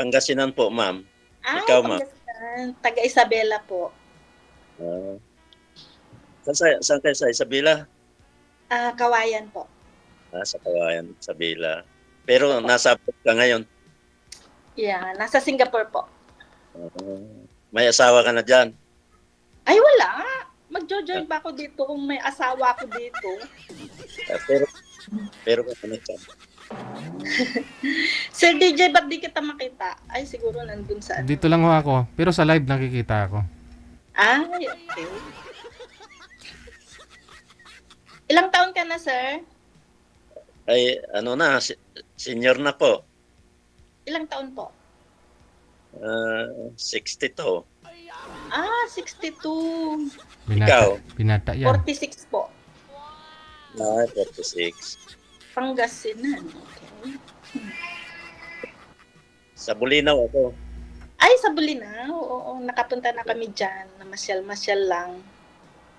Pangasinan po, ma'am. Ay, Ikaw, ma'am? Pangasinan. Taga Isabela po. Ah, saan kayo sa Isabela? Kawayan po. Sa Kawayan, Isabela. Pero Opo. nasa abroad ka ngayon. Yeah, nasa Singapore po. May asawa ka na diyan. Ay, wala. Magjo-join pa ako dito kung may asawa ako dito. Pero ano dyan? Sir DJ, ba't di kita makita? Ay, siguro nandun sa ano. Dito lang ho ako, pero sa live nakikita ako. Ay, okay. Ilang taon ka na, sir? Ay, ano na, senior na po. Ilang taon po? 62. 62. Ikaw? Binata yan. 46 po. 46. Pangasinan. Okay. Sa Bulinaw ako. Ay, sa Bulinaw. Oo, nakapunta na kami dyan. Namasyal-masyal lang.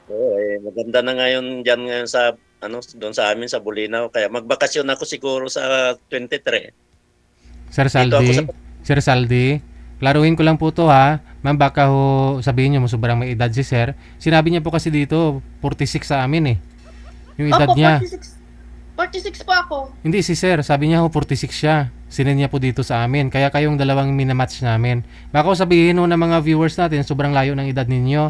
Oo, maganda na ngayon diyan ngayon sa doon sa amin sa Bulinaw. Kaya magbakasyon ako siguro sa 23. Sir Dito ako Saldi, Sir Saldi, klaruhin ko lang po to ha. Ma'am, baka ho sabihin nyo sobrang may edad si Sir. Sinabi niya po kasi dito, 46 sa amin eh. Yung edad Opo, niya. 46. 46 po ako. Hindi si Sir, sabi niya ho 46 siya. Sinend niya po dito sa amin. Kaya kayong dalawang minamatch namin. Baka ho sabihin ho ng mga viewers natin, sobrang layo ng edad ninyo.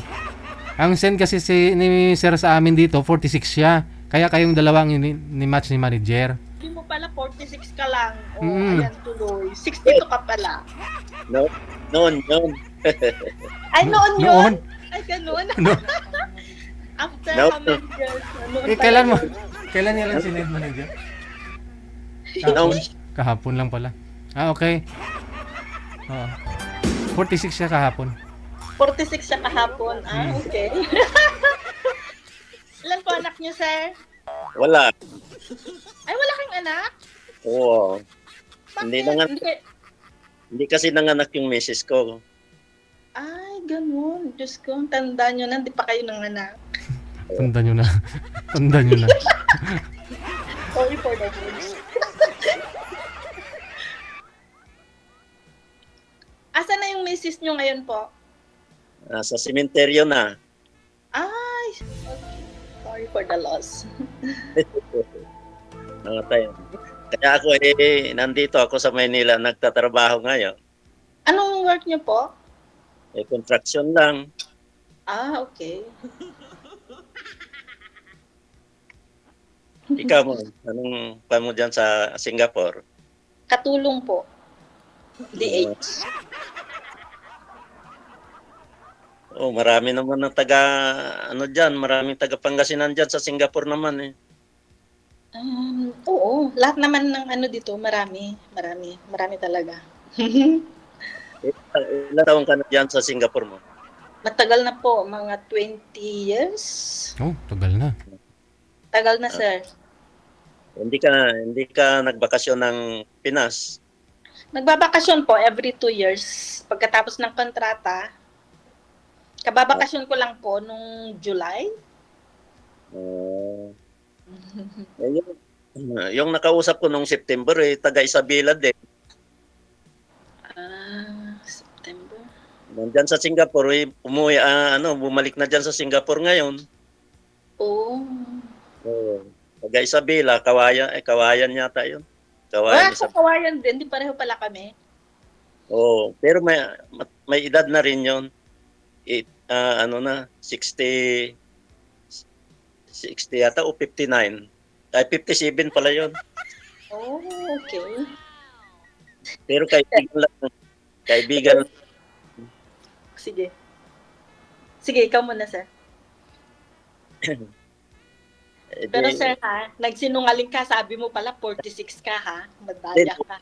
Ang send kasi ni Sir sa amin dito, 46 siya. Kaya kayong dalawang ni-match ni manager. Hindi mo pala 46 ka lang. Mm. Ayan tuloy. 62 ka pala. No, noon. Ay, noon yun? Noon. Ay, ganun. No. After No. how many years? Noon Eh, pala kailan mo? yun. Kailan niya lang sinend manager? Noon. Kahapon lang pala. Okay. Oo. 46 siya kahapon. 46 siya kahapon. Okay. Ilan po anak niyo, sir? Wala. Ay, wala kang anak? Oo. Bakit? Hindi hindi kasi nanganak yung misis ko. Ay, ganun. Diyos ko, ang tanda nyo na, di pa kayo nanganak. Tanda nyo na. Tanda nyo na. Sorry for the words. Asa na yung misis nyo ngayon po? Sa sementeryo na. Ay, okay. Sorry for the loss. Tayo. Kaya ako nandito ako sa Maynila nagtatrabaho ngayon. Anong work nyo po? Construction lang. Okay. Ikaw mo, anong pa mo dyan sa Singapore? Katulong po. DH. Marami naman ng maraming taga Pangasinan dyan sa Singapore naman eh. Oo, lahat naman ng dito, marami talaga. Ilan taon ka na dyan sa Singapore mo? Matagal na po, mga 20 years. Oh, tagal na. Tagal na, sir. Hindi ka nagbakasyon ng Pinas? Nagbabakasyon po every 2 years. Pagkatapos ng kontrata, kababakasyon ko lang po nung July. Yung nakausap ko nung September taga Isabela din. September. Nandyan sa Singapore, bumalik na dyan sa Singapore ngayon. Taga Isabela, Kawayan yata yun. Kawayan din, di pareho pala kami. Pero may edad na rin yun. 60 yata o 59. Ay, 57 pala yun. Okay. Pero kaibigan. Sige, ikaw muna, sir. Pero sir nagsinungaling ka, sabi mo pala 46 ka ha, madaya ka.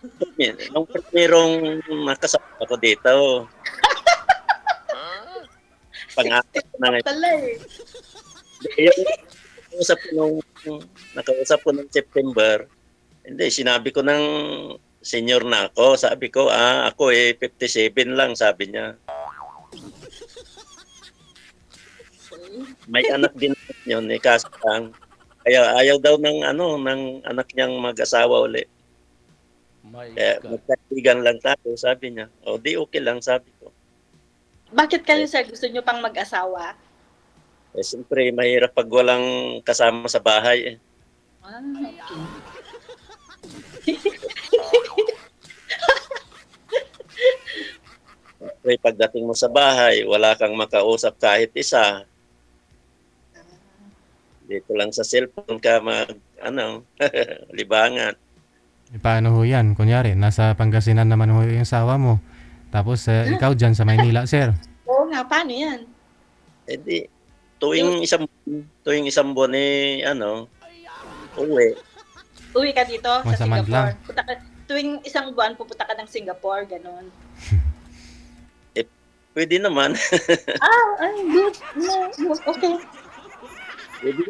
Nung merong makasama ako dito. Pang-apat na ngayon. Pala eh. Nakausap ko nung September, hindi, sinabi ko ng senior na ako. Sabi ko, ako 57 lang, sabi niya. May anak din yun, kaso lang. Kaya ayaw daw ng anak niyang mag-asawa uli. My Kaya God. magkaibigan lang tayo, sabi niya. O di okay lang, sabi ko. Bakit kayo, sir, gusto nyo pang mag-asawa? Eh, siyempre, mahirap pag walang kasama sa bahay. Okay. Eh, pagdating mo sa bahay, wala kang makausap kahit isa. Dito lang sa cellphone ka libangan. Paano ho yan? Kunyari, nasa Pangasinan naman ho yung asawa mo. Tapos ikaw dyan sa Maynila, sir. Oo nga, paano yan? Eh di, tuwing isang buwan uwi. Uwi ka dito sa Once a month lang. Singapore. Tuwing isang buwan, pupunta ka ng Singapore, ganun. Pwede naman. Good. No, okay. Pwede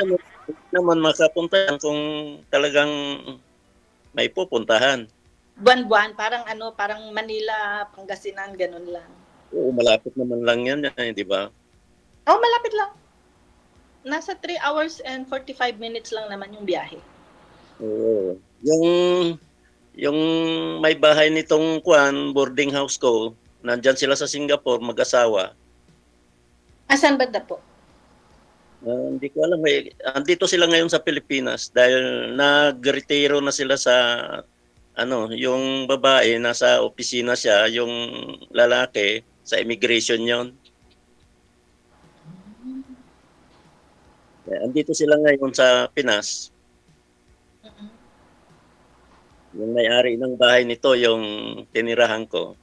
naman makapuntahan kung talagang may pupuntahan. Buwan-buwan, parang Manila, Pangasinan, ganun lang. Oo, malapit naman lang yan, di ba? Oh, malapit lang. Nasa 3 hours and 45 minutes lang naman yung biyahe. Oo. Yung may bahay nitong boarding house ko, nandyan sila sa Singapore, mag-asawa. Asan banda po? Hindi ko alam. Andito sila ngayon sa Pilipinas dahil nag-retiro na sila sa yung babae nasa opisina siya, yung lalaki sa immigration yon. Andito sila ngayon sa Pinas. Yung may-ari ng bahay nito, yung tinirahan ko.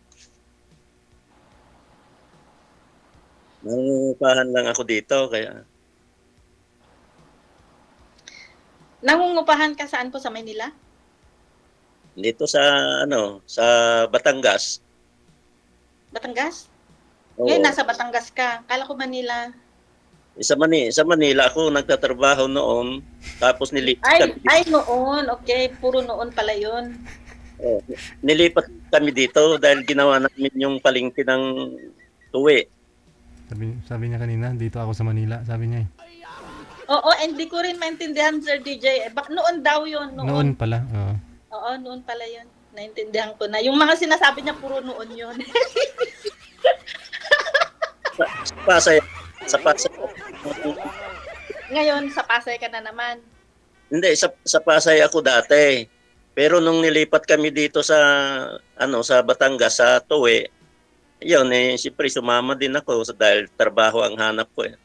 Nangungupahan lang ako dito, kaya Nangungupahan ka saan po sa Manila? dito sa sa Batangas. Batangas? Oo. Ngayon nasa Batangas ka. Kala ko Manila. Sa Manila ako nagtatrabaho noon, tapos nilipat Noon. Okay, puro noon pala yun. nilipat kami dito dahil ginawa namin yung palengke ng tuwi. Sabi niya kanina, dito ako sa Manila, sabi niya eh. Oo, hindi ko rin maintindihan, Sir DJ. Noon daw yun. Noon pala, oo. Oo, noon pala yun. Naintindihan ko na. Yung mga sinasabi niya, puro noon yun. Sa Pasay. Ngayon, sa Pasay ka na naman. Hindi, sa Pasay ako dati. Pero nung nilipat kami dito sa sa Batangas, sa Tuwi, yun siyempre sumama din ako dahil trabaho ang hanap ko eh.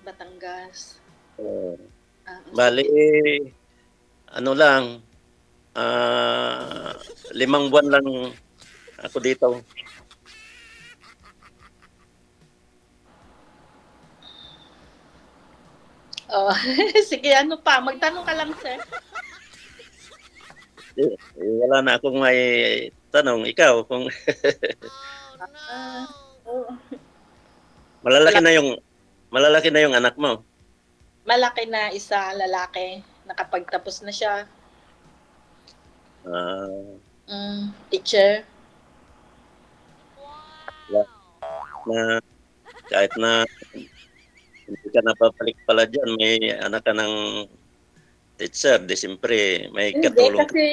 Batangas. Bali, lang, 5 buwan lang ako dito. Oh, sige, ano pa? Magtanong ka lang, sir. Wala na akong may tanong. Ikaw, kung malalaki na yung anak mo. Malaki na, isa lalaki. Nakapagtapos na siya. Teacher. Na kahit na hindi ka napapalik pala dyan, may anak ka ng teacher, di siyempre may katulong. Hindi, kasi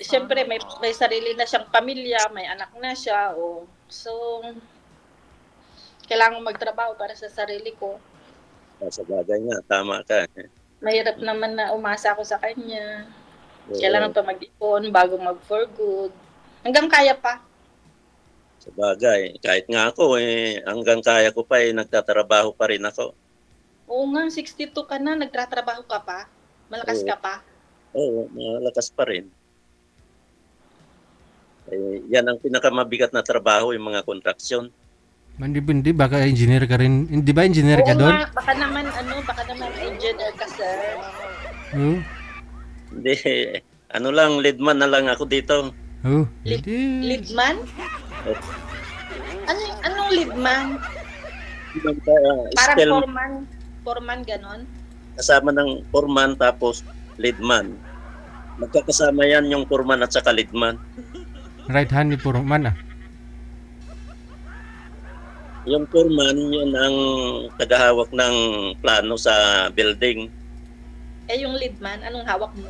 siyempre may sarili na siyang pamilya, may anak na siya. So, kailangan magtrabaho para sa sarili ko. Sa bagay nga, tama ka. Mahirap naman na umasa ako sa kanya. Kailangan pa mag-ipon bago mag-for good. Hanggang kaya pa. Sa bagay, kahit nga ako hanggang kaya ko pa nagtatrabaho pa rin ako. Oo nga, 62 ka na, nagtatrabaho ka pa. Malakas ka pa. Oo, malakas pa rin. Yan ang pinakamabigat na trabaho, yung mga kontraksyon. Hindi, baka engineer ka rin. Hindi ba engineer ka doon? Oo nga, baka naman engineer ka, sir. Hindi, leadman na lang ako dito. Leadman? Anong leadman? Parang foreman, ganon? Kasama ng foreman tapos leadman. Magkakasama yan yung foreman at saka leadman. Right hand ni foreman Yung foreman, yun ang tagahawak ng plano sa building. Yung leadman, anong hawak mo?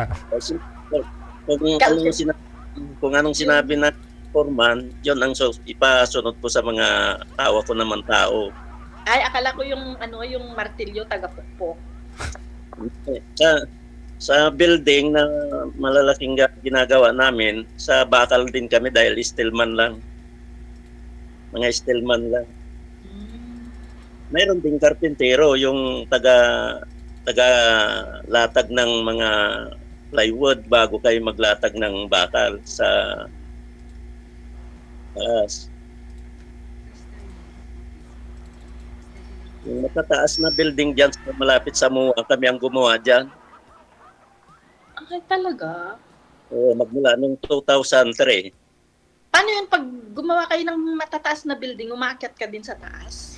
Kasi, kung anong sinabi na foreman, yun ang ipasunod ko sa mga tawa ko naman tao. Ay, akala ko yung ano, yung martilyo taga-pukpok. Sa sa building na malalaking ginagawa namin, sa bakal din kami dahil stillman lang. Mga stillman lang. Mayroon ding karpintero, yung taga latag ng mga plywood bago kayo maglatag ng bakal sa taas. Yung matataas na building dyan malapit sa MUA, kami ang gumawa dyan. Ay, talaga? Oo, magmula noong 2003. Paano yun pag gumawa kayo ng matataas na building, umaakyat ka din sa taas?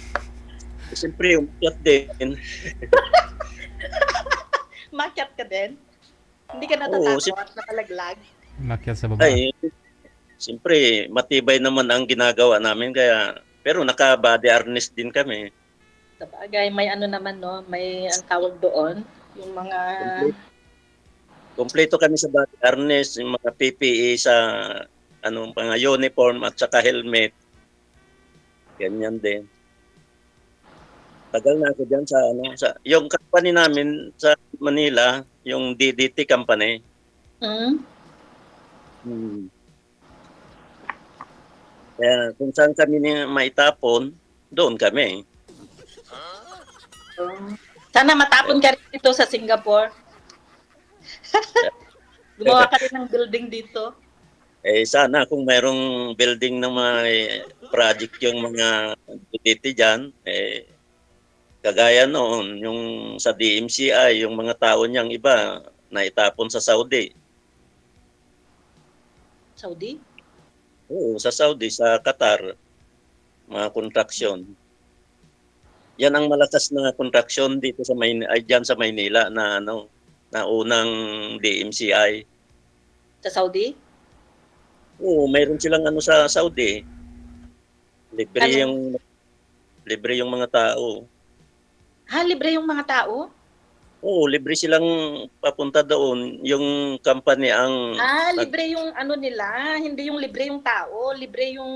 Siyempre, umakyat din. Umaakyat ka din? Hindi ka Oo, natatakot na palaglag? Makyat sa baba. Ay, siyempre, matibay naman ang ginagawa namin, kaya, pero naka-body harness din kami. Sabagay, may ano naman, no? May ang tawag doon, yung mga... Kompleto kami sa body harness, yung mga PPE sa mga uniform at saka helmet. Ganyan din. Tagal na ako diyan sa yung company namin sa Manila, yung DDT company. Kaya kung saan kami maitapon, doon kami. Sana matapon ka rin dito sa Singapore. Gumawa ka rin ng building dito. Sana kung mayroong building na may project yung mga DDT dyan, kagaya noon, yung sa DMCI, yung mga tao niyang iba, naitapon sa Saudi. Saudi? Oo, sa Saudi, sa Qatar, mga kontraksyon. Yan ang malakas na kontraksyon dito sa dyan sa Maynila na unang DMCI. Sa Saudi? Oo, mayroon silang sa Saudi. Libre yung mga tao. Libre yung mga tao? Oo, libre silang papunta doon. Yung company ang... libre yung ano nila. Hindi yung libre yung tao. Libre yung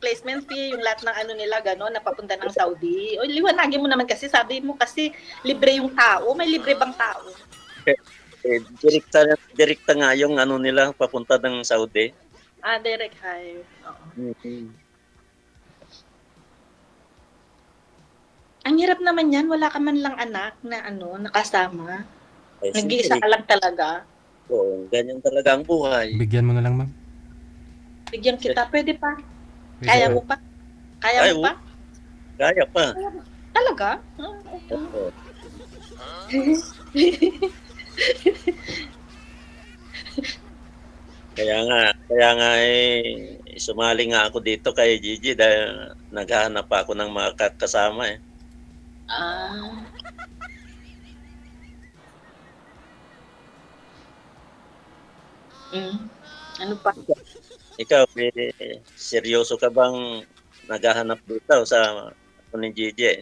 placement fee, yung lahat ng ano nila, gano'n, napapunta ng Saudi. O, liwanagin mo naman kasi, sabi mo kasi libre yung tao. May libre bang tao? Direkta nga yung nila, papunta ng Saudi. Direct hire. Oo. Mm-hmm. Ang hirap naman yan, wala ka man lang anak na nakasama. Nag-iisa ka lang talaga. Oo, ganyan talaga ang buhay. Bigyan mo na lang, ma'am. Bigyan kita, pwede pa. Pwede. Kaya mo pa? Kaya mo pa? Kaya pa. Talaga? Oo. Kaya nga sumali nga ako dito kay Gigi dahil naghahanap pa ako ng mga kasama . Ano pa? Ikaw, seryoso ka bang naghahanap dito sa ni Gigi?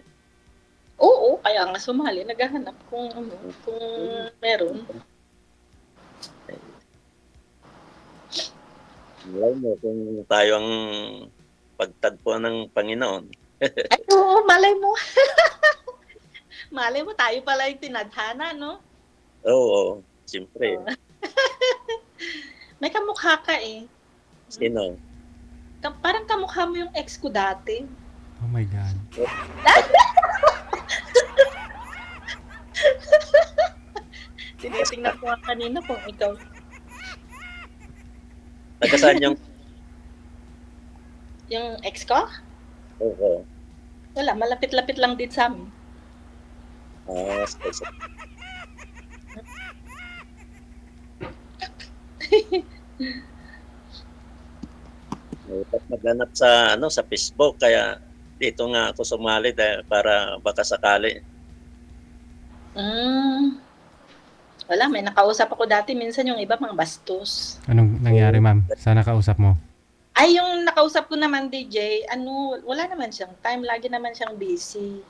Oo, kaya nga sumali, naghahanap kung meron. Malay mo kung tayo ang pagtagpuan ng Panginoon. Ay, oo, malay mo. Malay mo, tayo pala yung tinadhana, no? Oo, siyempre. May kamukha ka eh. Sino? Parang kamukha mo yung ex ko dati. Oh my God. Tinitingnan ko nga kanina kung ikaw. Nagkasaan yung... Yung ex ko? Oo. Wala, malapit-lapit lang din sa amin. Maghanap sa Facebook, kaya dito nga ako sumali dahil para baka sakali. Wala, may nakausap ako dati minsan yung iba mga bastos. Anong nangyari, ma'am? Sana kausap mo. Ay, yung nakausap ko naman, DJ, wala naman siyang time, lagi naman siyang busy.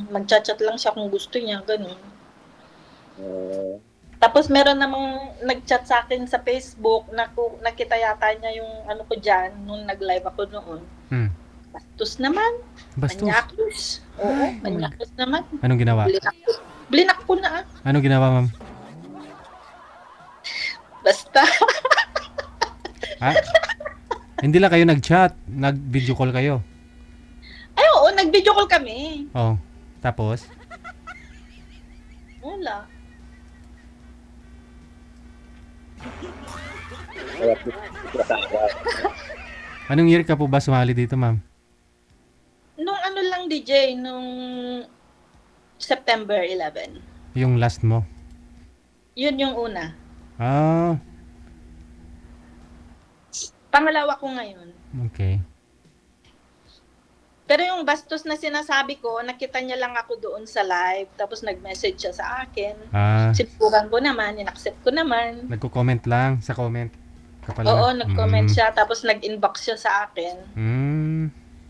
Mag-chat-chat lang siya kung gusto niya, ganun. Ah, Tapos meron namang nag-chat sa akin sa Facebook na nakita yata niya yung ano ko diyan nung nag-live ako noon. Hmm. Bastos naman. Bastos. Manyakis. Oo, Ay, oh my manyakis naman. Anong ginawa? Blinak ko na. Anong ginawa, ma'am? Basta. Ah, hindi lang kayo nag-chat, nag-video call kayo. Ay, oo, nag-video call kami. Oh. Tapos, Wala. kaya pinaka- anong year ka po ba sumali dito, ma'am? Nung ano lang, DJ, nung September 11. Yung last mo. Yun yung una. Ah, Pangalawa ko ngayon. okay. Pero yung bastos na sinasabi ko, nakita niya lang ako doon sa live, tapos nag-message siya sa akin. Ah, Sinubukan ko naman, in-accept ko naman. nagko-comment lang sa comment. Kapala. Oo, nag-comment siya, tapos nag-inbox siya sa akin. Mm,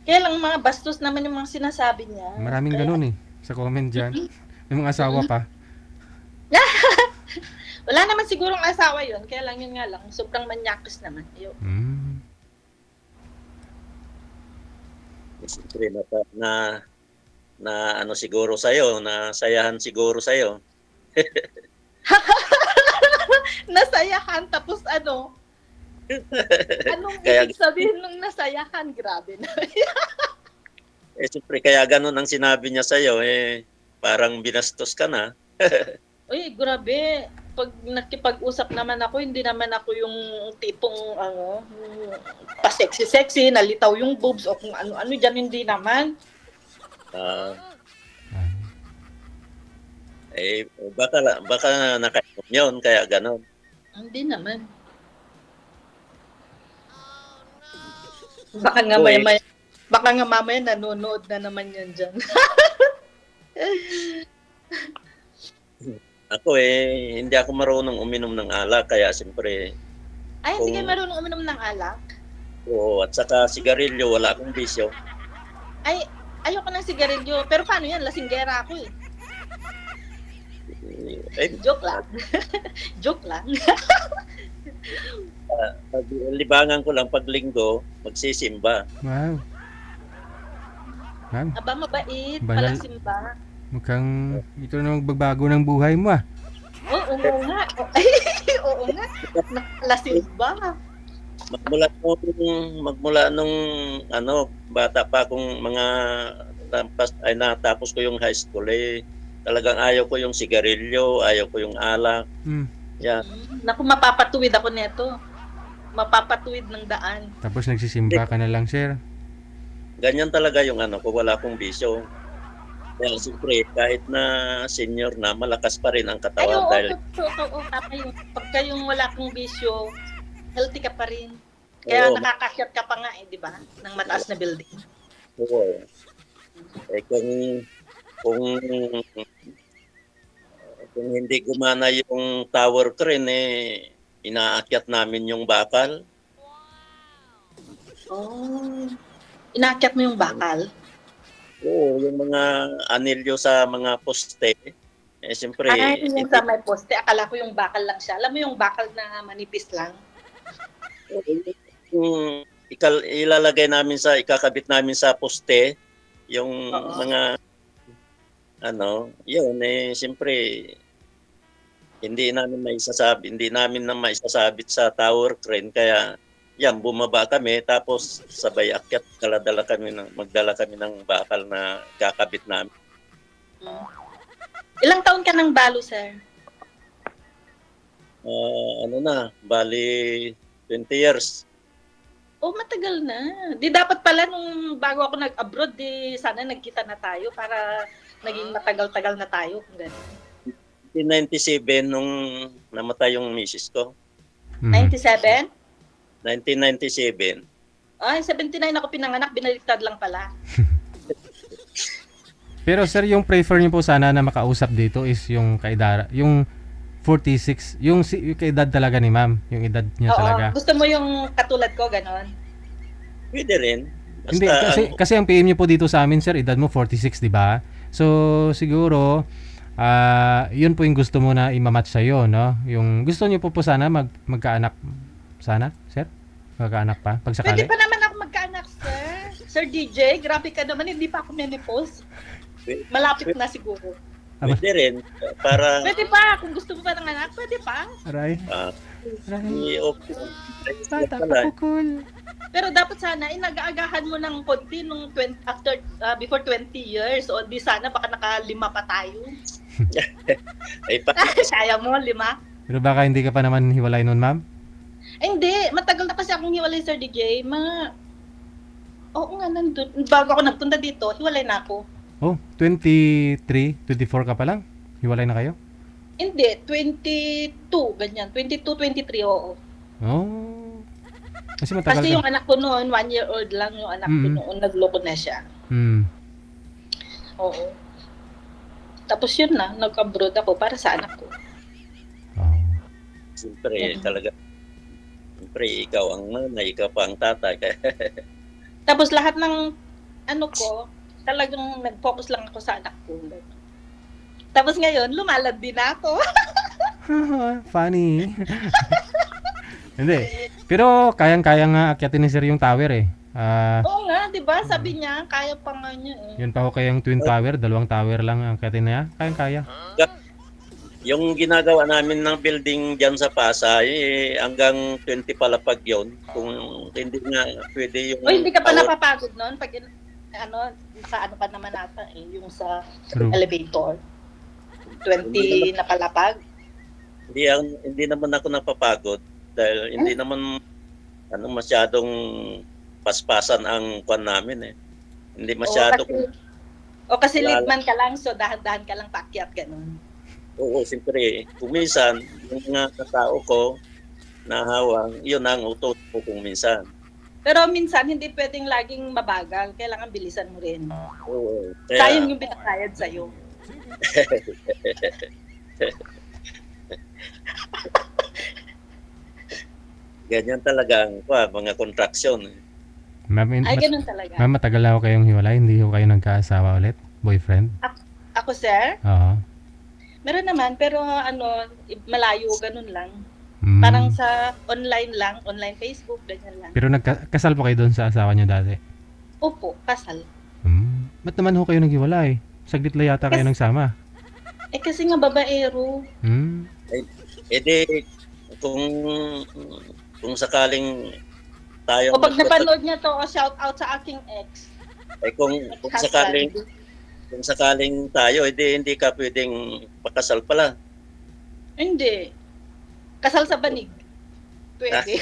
Kaya lang mga bastos naman yung mga sinasabi niya. maraming Kaya- ganun eh. Sa comment dyan. May mga asawa pa. Wala naman sigurong asawa yun, kaya lang yun nga lang, sobrang manyakis naman. Yun. Mm. Siyempre, na ano siguro sa'yo, na sayahan siguro sa'yo. Nasayahan, tapos ano? Anong Kaya- ibig sabihin nung nasayahan? Grabe na. Siyempre, kaya ganun ang sinabi niya sa'yo, parang binastos ka na. Uy, grabe. Pag nakipag-usap naman ako, hindi naman ako yung tipong pa-sexy-sexy, nalitaw yung boobs o kung ano-ano dyan, hindi naman. Ah, Ah. baka nakainom yun, kaya ganun. Hindi naman. Baka nga Uy. mamaya nanonood na naman yan dyan. Ako hindi ako marunong uminom ng alak, kaya siyempre, Ay, hindi Kung- kayo marunong uminom ng alak? oo, at saka sigarilyo, wala akong bisyo. Ay, ayoko ng sigarilyo. Pero paano yan? Lasinggera ako eh. Joke lang. Joke lang. Pag libangan ko lang pag linggo, magsisimba. Wow. Ma'am, Aba, mabait. Banal. Palasimba. mukhang ito na magbabago ng buhay mo ah. Oo nga. Oo nga. Nakalasimba. Magmula nung bata pa akong natapos ko yung high school, talagang ayaw ko yung sigarilyo, ayaw ko yung alak. Hmm. Yan. Naku, mapapatuwid ako neto. Mapapatuwid ng daan. Tapos nagsisimba ka na lang, sir. Ganyan talaga yung ko, wala akong bisyo. Kaya siyempre, kahit na senior na, malakas pa rin ang Ay, katawan oo, dahil totoo. Tama yun. Pagka yung wala kang bisyo, healthy ka pa rin. Kaya Oo. nakakakyat ka pa nga di ba? Ng mataas na building. oo. Kung kung hindi gumana yung tower crane, inaakyat namin yung bakal. Oh. Inakyat mo yung bakal? Oo, yung mga anilyo sa mga poste, siyempre, Ay, yung sa may poste. Akala ko yung bakal lang siya. Alam mo yung bakal na manipis lang? yung ilalagay namin ikakabit namin sa poste, yung Oo. mga, yun, siyempre, hindi namin na maisasabit sa tower crane, kaya, yan, bumaba kami, tapos sabay akyat, magdala kami ng bakal na kakabit namin. Hmm. Ilang taon ka ng balo, sir? Bali, 20 years. Oh, matagal na. Di dapat pala nung bago ako nag-abroad, sana nagkita na tayo para naging matagal-tagal na tayo. Kung gano'n. 1997 nung namatay yung misis ko. Mhm. 97? 1997. Ay, 79 ako pinanganak, binaliktad lang pala. Pero sir, yung prefer niyo po sana na makausap dito is yung kaedad, yung 46, yung kaedad talaga ni ma'am, yung edad niya Oo, talaga. gusto mo yung katulad ko, ganon? Pwede rin. Basta, Hindi kasi ang PM niyo po dito sa amin sir, edad mo 46, di ba? So siguro Yun po yung gusto mo na i-match sa'yo, no? Yung gusto niyo po sana magkaanak sana, sir? Magkaanak pa, pag Pwede sakali? pa naman ako magkaanak, sir. Sir DJ, grabe ka naman, hindi pa ako menopause. Pwede, Malapit na siguro. pwede rin para Pwede pa, kung gusto mo pa ng anak, pwede pa. Aray. ah, Aray. okay. Bata Pala, pa cool. Pero dapat sana, inag-aagahan mo ng konti nung before 20 years. O di sana, baka nakalima pa tayo. ay pa, Kaya mo, 5? Pero baka hindi ka pa naman hiwalay nun, ma'am? Hindi, matagal na kasi akong hiwalay, Sir DJ. Oo nga, nandun. Bago ako nagpunta dito, hiwalay na ako. Oh, 23, 24 ka pa lang? Hiwalay na kayo? Hindi, 22, ganyan. 22, 23, oo. Oh. Kasi matagal Kasi ka. yung anak ko noon, 1-year-old lang yung anak ko Mm. noon, nagloko na siya. Hmm. Oo. Tapos yun na, nag-abroad ako para sa anak ko. Oh. siyempre talaga. Siyempre, ikaw ang nanay, ikaw pa ang tatay. Kaya, Tapos lahat ng ano ko, talagang nag-focus lang ako sa anak ko. Tapos ngayon, lumalad din ako. Funny. Hindi. Pero kayang-kaya nga akyatin ni sir yung tower eh. Oo nga, di ba? Sabi niya, kaya pa nga niya eh. Yun pa ho kayang twin tower, dalawang tower lang ang akyatin niya. Kayang-kaya. yung ginagawa namin ng building dyan sa Pasay, hanggang 20 palapag yun. Kung hindi nga pwede yung... O hindi ka pa tower. napapagod noon pag sa ano ka naman ata eh, yung sa True. elevator. 20 na palapag. Hindi naman ako napapagod dahil hindi naman masyadong paspasan ang kwan namin eh. Hindi masyado O kasi Wala- leadman ka lang, so dahan-dahan ka lang paakyat, ganun. Oo, siyempre, kung minsan, yung mga katao ko, nahawang, yun ang utos ko kung minsan. Pero minsan, hindi pwedeng laging mabagal. Kailangan bilisan mo rin. Oo. Sayang yung binakayad sa'yo. Ganyan talaga ang mga contraction. Ma'am, Ay, ganun talaga. ma'am, matagal na ho kayong hiwalay, hindi ho kayo nagkaasawa ulit? Boyfriend? Ako, sir, Oo. meron naman, pero malayo, ganun lang. Mm. Parang sa online lang, online Facebook, ganyan lang. Pero kasal po kayo doon sa asawa niyo dati? Opo, kasal. Ba't naman ho kayo naghiwalay? Saglit lang yata kayo nagsama. Eh kasi nga babaero. Hmm. E di, kung sakaling tayo O pag napanood niya to, shout out sa aking ex. kung sakaling tayo, edi hindi ka pwedeng pakasal pala. Hindi. Kasal sa banig. Pwede.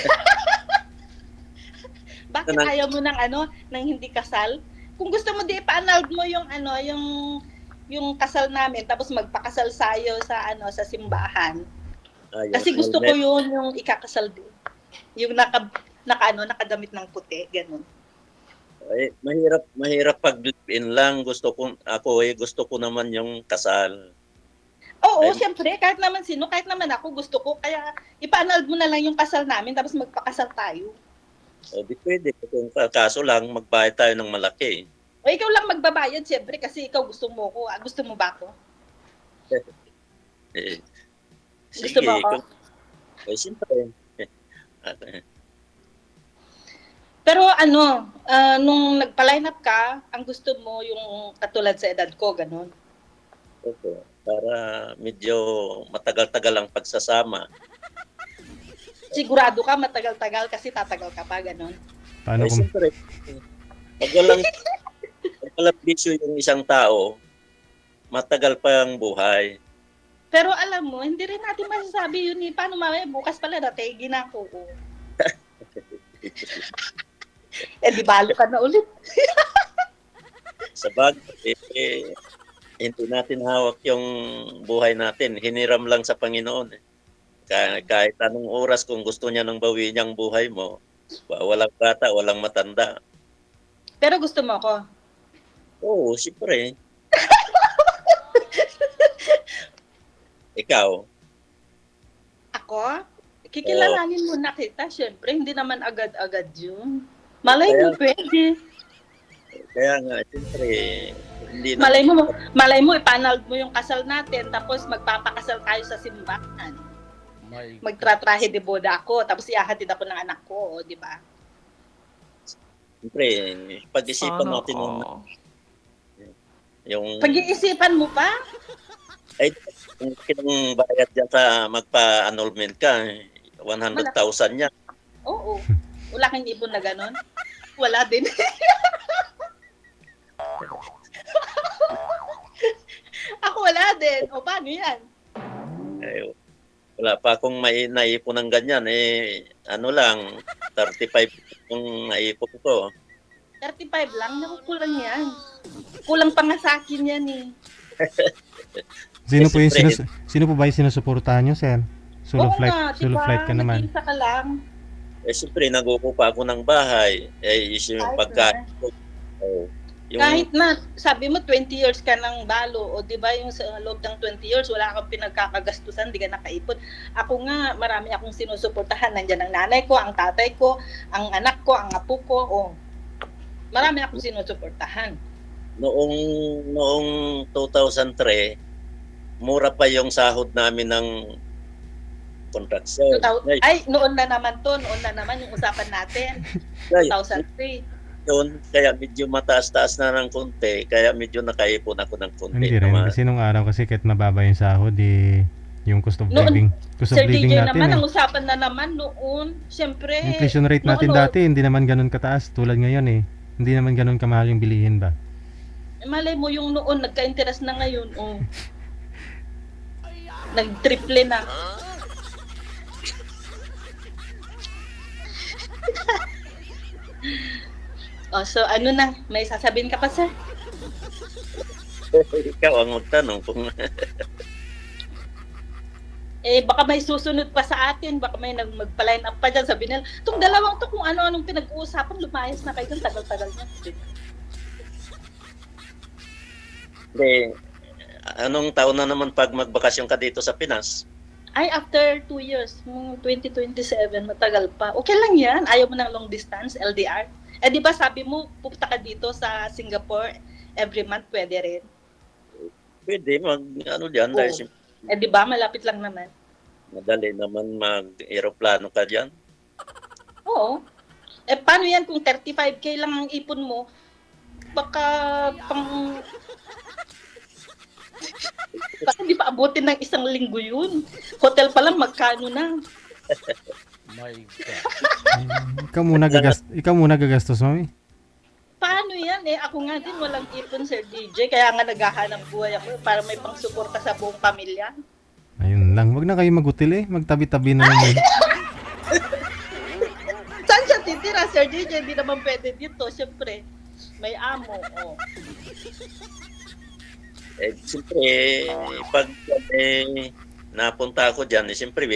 Bakit ayaw mo ng ng hindi kasal? Kung gusto mo di pa-annulled mo yung yung kasal namin tapos magpakasal sayo sa simbahan. Ayun, Kasi gusto ko yun yung ikakasal din. Yung nakadamit ng puti, ganun. Ay, mahirap pag live-in lang. Gusto ko naman yung kasal. Oo, Ay- syempre, kahit naman sino, kahit naman ako, gusto ko. Kaya ipa-annulled mo na lang yung kasal namin tapos magpakasal tayo. O di pwede. Kung kaso lang, magbayad tayo ng malaki. O ikaw lang magbabayad, syempre, kasi ikaw gusto mo ko. Gusto mo ba ako? Eh, Gusto mo ako? Siyempre. Pero nung nagpa-line up ka, ang gusto mo yung katulad sa edad ko, ganun. Opo. Para medyo matagal-tagal ang pagsasama. Sigurado ka, matagal-tagal kasi tatagal ka pa, ganun. Paano kung... Siyempre, pag walang bisyo yung isang tao, matagal pa ang buhay. Pero alam mo, hindi rin natin masasabi yun eh. Paano mamaya, bukas pala nategi na ako. Eh, di balo ka na ulit. Sa bagay, hindi natin hawak yung buhay natin. Hiniram lang sa Panginoon. Kahit anong oras kung gusto niya nang bawiin niyang buhay mo, walang bata, walang matanda. Pero gusto mo ako. Oo, siyempre. Ikaw, Ako? Kikilalanin mo na kita, syempre. Hindi naman agad-agad yun. Malay mo, pwede. Kaya nga, siyempre, hindi na, Malay mo, ipanald mo yung kasal natin, tapos magpapakasal tayo sa simbahan. Magtratrahe de boda ako, tapos ihahatid ako ng anak ko, di ba? siyempre, pag-isipan Sana natin yung, Pag-iisipan mo pa? ay, kung kinang bayad dyan sa magpa-annulment ka, 100,000 yan. Oo. Wala kang ipon na ganon? Wala din. Ako wala din. O paano yan? Eh, wala pa akong may naipon ng ganyan. Ano lang, 35 yung naipon ko. 35 lang? Naku, kulang yan. Kulang pa nga sa akin yan eh. Sino po ba yung sinusuportahan nyo, sir? Solo Oo flight, nga, solo diba? flight ka naman. Nag-iisa ka lang. Siyempre, nag-uupa ako ng bahay. Yung Kahit pagkain ko. Yung, Kahit na, sabi mo 20 years ka ng balo, o di ba yung sa loob ng 20 years, wala kang pinagkakagastusan, di ka nakaipon. Ako nga, marami akong sinusuportahan. Nandiyan ang nanay ko, ang tatay ko, ang anak ko, ang apo ko. Marami akong sinusuportahan. noong 2003, mura pa yung sahod namin ng contraction. Noon na naman yung usapan natin. 2003. Yun, kaya medyo mataas-taas na ng konti, kaya medyo nakaipon ako ng konti. Hindi rin, kasi nung araw kasi kahit mababa yung sahod, yung cost of living, Sir DJ natin naman, ang usapan na naman noon, siyempre. inflation rate natin dati, hindi naman ganun kataas tulad ngayon eh. Hindi naman ganun kamahal yung bilihin ba? Malay mo yung noon, nagka-interest na ngayon, nag-triple na. So ano na, may sasabihin ka pa, sir? Ikaw ang magtanong kung baka may susunod pa sa atin, baka may magpa-line up pa dyan, sabi nila, itong dalawang to kung ano-anong pinag-uusapan, lumayas na kayo dun, tagal-tagal na. Hindi, anong taon na naman pag magbakasyon ka dito sa Pinas? Ay, after 2 years, 2027, matagal pa. Okay lang yan, ayaw mo ng long distance, LDR. Di ba sabi mo, pupunta ka dito sa Singapore, every month, pwede rin? Pwede, dyan, dahil Di ba, malapit lang naman. madali naman mag-aeroplano ka dyan. Oo. Paano yan kung 35K lang ang ipon mo? Baka baka hindi pa abutin ng 1 linggo yun. Hotel pa lang, magkano na? My God. Ikaw muna gagastos, mami. Paano yan? Ako nga din, walang ipon, Sir DJ. Kaya nga naghahanap buhay ako para may pangsuporta sa buong pamilya. Ayun lang, wag na kayo mag-hotel eh. Magtabi-tabi na lang. Saan siya titira, Sir DJ? Hindi naman pwede dito. Siyempre, may amo. Siyempre, pag napunta ako dyan, siyempre,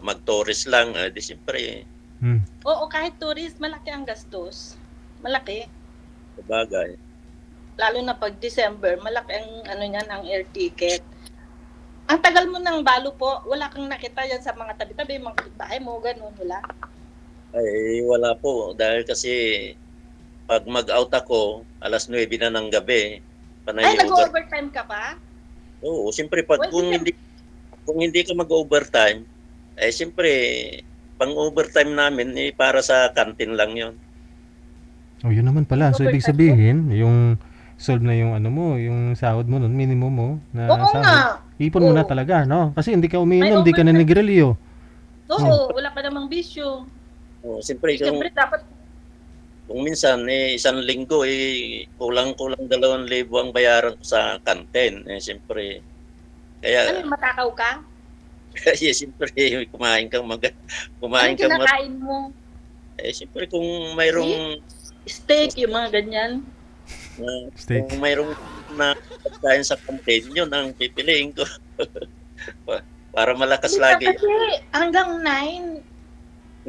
mag-tourist lang, siyempre, Oo, kahit tourist, malaki ang gastos. Malaki. bagay. Lalo na pag December, malaki ang ang air ticket. Ang tagal mo ng balo po, wala kang nakita yan sa mga tabi-tabi, mga bahay mo, ganun, wala? Ay, wala po. Dahil kasi, pag mag-out ako, 9:00 na ng gabi, Ay, nag-overtime ka pa? Oo, siyempre, kung hindi ka mag-overtime, siyempre, pang-overtime namin, para sa kantin lang yon. Oh, yun naman pala. So, ibig sabihin, yung solve na yung yung sahod mo nun, minimum mo na Oo sahod. nga. Ipon mo na talaga, no? Kasi hindi ka umiinom, May hindi ka na nagrilyo. Oo, wala pa namang bisyo. Siyempre, Siyempre, dapat kung minsan, 1 linggo, kulang-kulang 2,000 ang bayaran ko sa kantin. Siyempre, kaya, matakaw ka? siyempre, kumain kang Anong kinakain mo? siyempre, kung mayroong Steak, yung mga ganyan. Steak. Kung mayroong na pagkain sa kantin, yun ang pipiliin ko. Para malakas lagi. Kasi hanggang 9,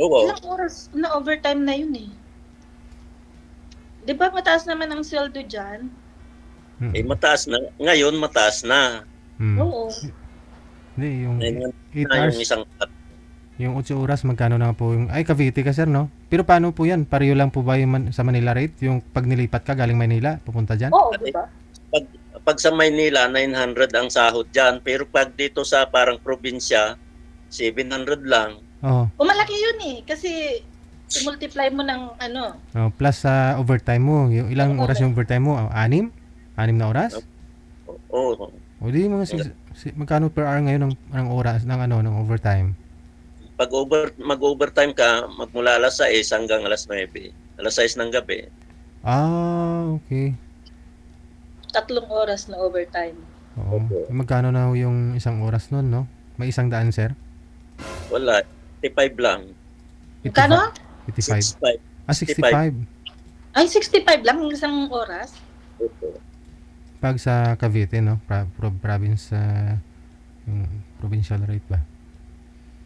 Oo. ilang oras na overtime na yun eh. Di ba mataas naman ang sweldo dyan? Mataas na. Ngayon, mataas na. Hmm. Oo. Hindi, yung Ngayon 8 na hours. yung isang Yung 8 oras, magkano na po yung... Ay, Cavite ka, sir, no? Pero paano po yan? Pareho lang po ba yung sa Manila rate? Yung pag nilipat ka galing Manila, pupunta dyan? Oo, di ba? Pag, pag sa Maynila, 900 ang sahod dyan. Pero pag dito sa parang probinsya, 700 lang. Oo. Malaki yun eh. Kasi i-multiply mo ng ano. Oh, plus sa overtime mo. Yung ilang Oo, oras yung overtime mo? 6? 6 na oras? Oo. O di mga magkano per hour ngayon ng oras ng overtime? Pag mag-overtime ka, magmula alas 6 hanggang alas 9. Alas 6 ng gabi. Ah, okay. 3 oras na overtime. Oo. Opo. Magkano na yung isang oras nun, no? May 100, sir? Wala. 55 lang. Magkano? 55. 65. Ah, 65. Ay, 65 lang ang isang oras. Opo. Pag sa Cavite, no? Province, yung provincial rate ba?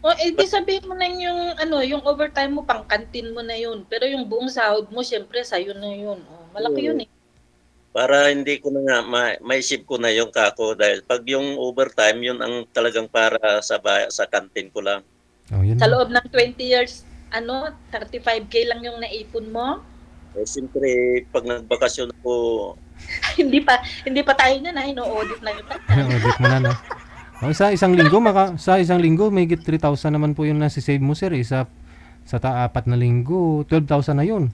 O, di sabihin mo na yung, yung overtime mo, pang kantin mo na yun. Pero yung buong sahod mo, syempre, sa'yo na yun. Oh, malaki yun eh. Para hindi ko na nga, maisip ko na yung kako dahil pag yung overtime, yun ang talagang para sa kantin ko lang. Oh, yun. Sa loob ng 20 years, 35K lang yung naipon mo. Eh, siyempre, pag nagbakasyon ako, hindi pa tayo na ino-audit na kita. Audit mo na, no? Oh, sa isang linggo, may 3,000 naman po yung nasi-save mo, sir. Sa 4 na linggo, 12,000 na yun.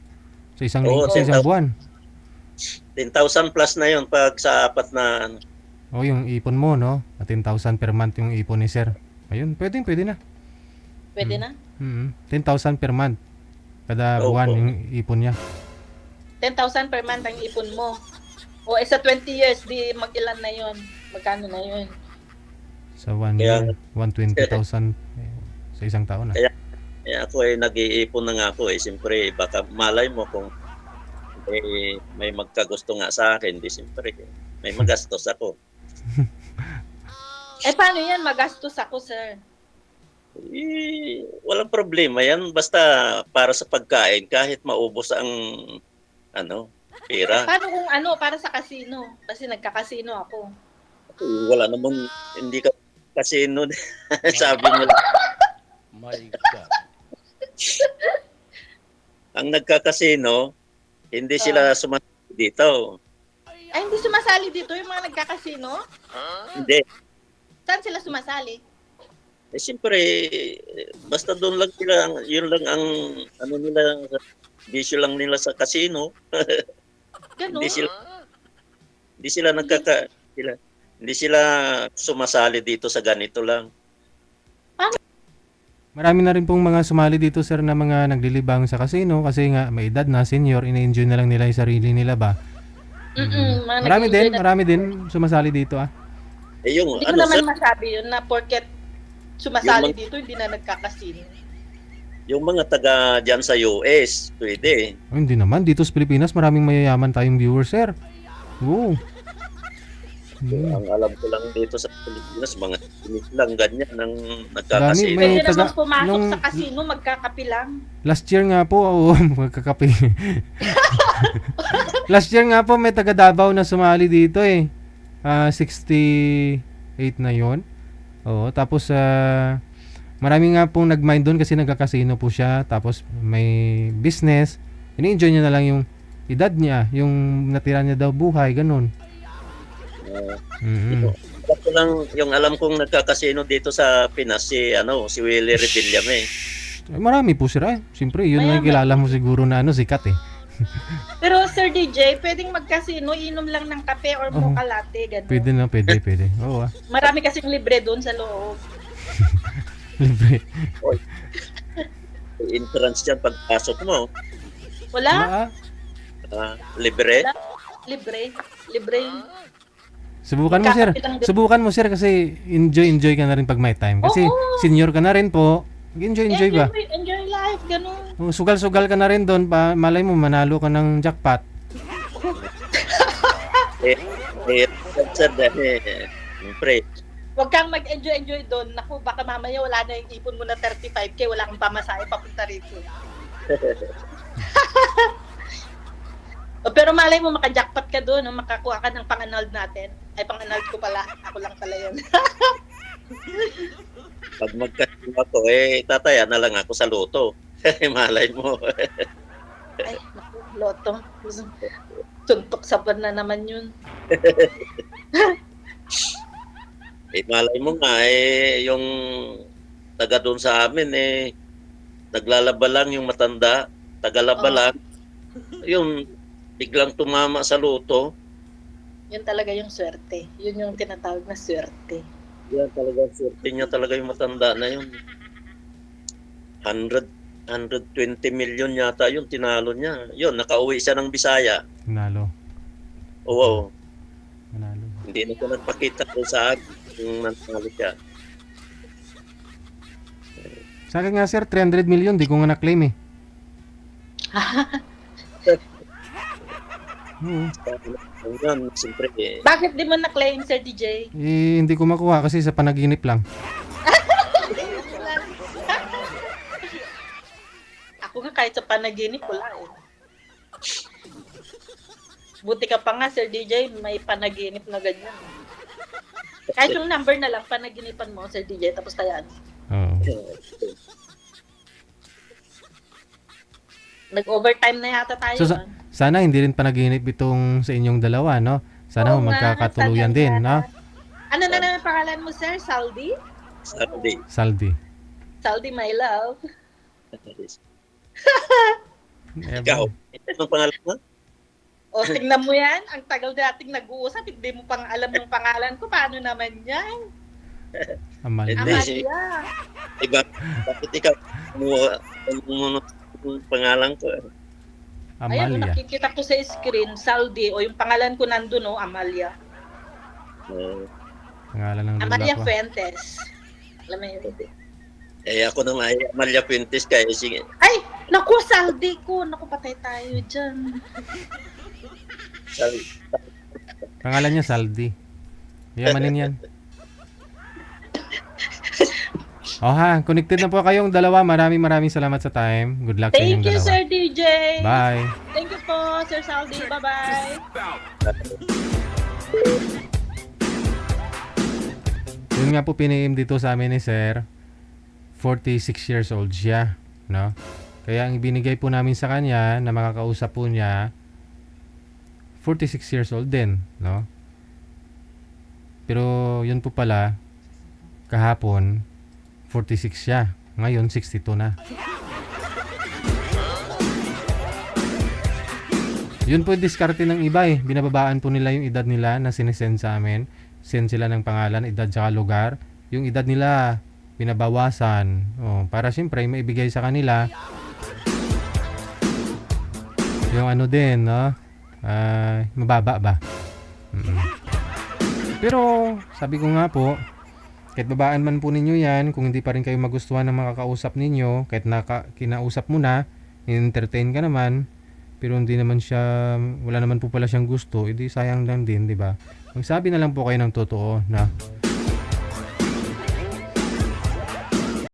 Sa isang linggo, Oo, sa isang 10,000. buwan. 10,000 plus na yun pag sa 4 na, Oh, yung ipon mo, no? 10,000 per month yung ipon ni sir. Ayun, pwede na. Pwede na? 10,000 per month. Kada Opo. buwan yung ipon niya. 10,000 per month ang ipon mo. O, sa 20 years, di mag-ilan na yon? Magkano na yun? Sa 1 Kaya- year, 120,000 sa isang taon. Kaya- ako nag-iipon na nga ako Siyempre, baka malay mo kung may magkagusto nga sa akin, di siyempre, may magastos ako. Paano yan? Magastos ako, sir. Walang problema yan. Basta para sa pagkain, kahit maubos ang pera. Paano kung para sa casino? Kasi nagka-casino ako. Wala namang, hindi ka kasino. Sabi mo lang. My God. Ang nagkakasino, hindi sila sumasali dito. Ay, hindi sumasali dito yung mga nagka-casino? Hindi. Saan sila sumasali? Siyempre, basta doon lang sila, yun lang ang nila, bisyo lang nila sa casino. Ganun? Hindi sila sumasali dito sa ganito lang. Marami na rin pong mga sumali dito, sir, na mga naglilibang sa casino kasi nga may edad na, senior, ina-enjoy na lang nila yung sarili nila ba? Mga Marami din sumasali dito, ah. Yung Hindi ko naman masabi yun na porket sumasali dito, hindi na nagka-casino. yung mga taga diyan sa US, pwede. Oh, hindi naman. Dito sa Pilipinas, maraming mayayaman tayong viewers, sir. Oo. Ang alam ko lang dito sa Pilipinas, mga tinik lang ganyan ang Dami, nagkakasino. may- Pwede naman pumasok nung- sa casino, magkakapi lang. Last year nga po, oo, magkakape. Last year nga po, may taga Davao na sumali dito eh. 68 na yon. Oo, tapos marami nga pong nag-mind doon kasi nagkakasino po siya. Tapos may business. Ini-enjoy niya na lang yung edad niya, yung natira niya daw buhay, ganun. Ito lang yung alam kong nagkakasino dito sa Pinas si Willie Revillame. Marami po sila. Siyempre, yun Mayaman. ang kilala mo siguro na sikat eh. Pero Sir DJ, pwedeng mag-casino, inom lang ng kape or mocha latte, gano'n. Pwede na, pwede. Oo ah. Marami kasing libre doon sa loob. Libre. Entrance dyan pagpasok mo. Wala? Libre. Libre. Libre yun. Subukan mo sir. Magkakape lang din. Subukan mo sir kasi enjoy ka na rin pag may time. Kasi Oo. senior ka na rin po. Enjoy ba? Enjoy life, gano'n. Oh, sugal-sugal ka na rin doon. Malay mo manalo ka ng jackpot. Siyempre, Huwag kang mag-enjoy doon. Naku, baka mamaya wala na yung ipon mo na 35K, wala kang pamasahe papunta rito. Pero malay mo maka-jackpot ka doon, makakuha ka ng pang-annulled natin. Ay, pang-annulled ko pala. Ako lang pala yun. Pag magkasino ako, tataya na lang ako sa loto. Malay mo. Ay, naku, loto. Suntok sa buwan na naman yun. Malay mo nga, yung taga doon sa amin, naglalaba lang yung matanda, tagalaba Oh. lang. Yung biglang tumama sa loto, Yun talaga yung swerte. Yun yung tinatawag na swerte. yan talaga, swerte niya talaga yung matanda na yun. 120 million yata yun, tinalo niya. Yun, nakauwi siya ng Bisaya. Nanalo. Oo, Nanalo. hindi na siya nagpakita doon sa akin kung nanalo siya. Sa akin nga sir, 300 million, di ko nga na-claim eh. Oo. Yan, siyempre, Bakit di mo na-claim, Sir DJ? Hindi ko makuha kasi sa panaginip lang. Ako nga kahit sa panaginip, wala eh. Buti ka pa nga, Sir DJ, may panaginip na ganyan. Kahit yung number na lang, panaginipan mo, Sir DJ, tapos tayaan. Oo. Nag-overtime na yata tayo. So, sana hindi rin panaginip itong sa inyong dalawa, no? Sana Oo nga, magkakatuluyan sana din, nga. no? Ano na naman pangalan mo, Sir? Saldi? Saturday. Saldi. Saldi, my love. Ikaw, anong pangalan mo? O, tingnan mo yan. Ang tagal nating nag-uusap. Hindi mo pang alam yung pangalan ko. Paano naman yan? Amalia. Hindi. Amalia. Iba, bakit ikaw mo pangalan ko? Ayan, Amalia. nakikita ko sa screen, Saldi. O, yung pangalan ko nandun, no? Amalia. Pangalan ng Amalia lola ko. Fuentes. Alam mo yun? Ako naman ay Amalia Fuentes kaya sige. Ay! Naku, Saldi ko. Naku, patay tayo dyan. Sabi, Pangalan niya Saldi. Yamanin yan. Oh ha, connected na po kayong dalawa. Maraming salamat sa time. Good luck sa inyong Thank you, dalawa. Sir DJ. Bye. Thank you po, Sir Saldi. Bye-bye. Yun nga po piniim dito sa amin ni Sir. 46 years old siya, no? Kaya ang ibinigay po namin sa kanya na makakausap po niya 46 years old din, no? Pero yun po pala kahapon 46 siya. Ngayon 62 na. Yun po yung diskarte ng iba eh. Binababaan po nila yung edad nila na sinesend sa amin. Send sila ng pangalan, edad tsaka lugar. Yung edad nila binabawasan. Oh, para siyempre maibigay sa kanila yung ano din, no? Mababa ba? Mm-mm. Pero sabi ko nga po, kahit babaan man po ninyo yan, kung hindi pa rin kayo magustuhan ng makakausap ninyo, kahit kinausap mo na, entertain ka naman, pero hindi naman siya, wala naman po pala siyang gusto, edi sayang lang din, di ba? Magsabi na lang po kayo ng totoo na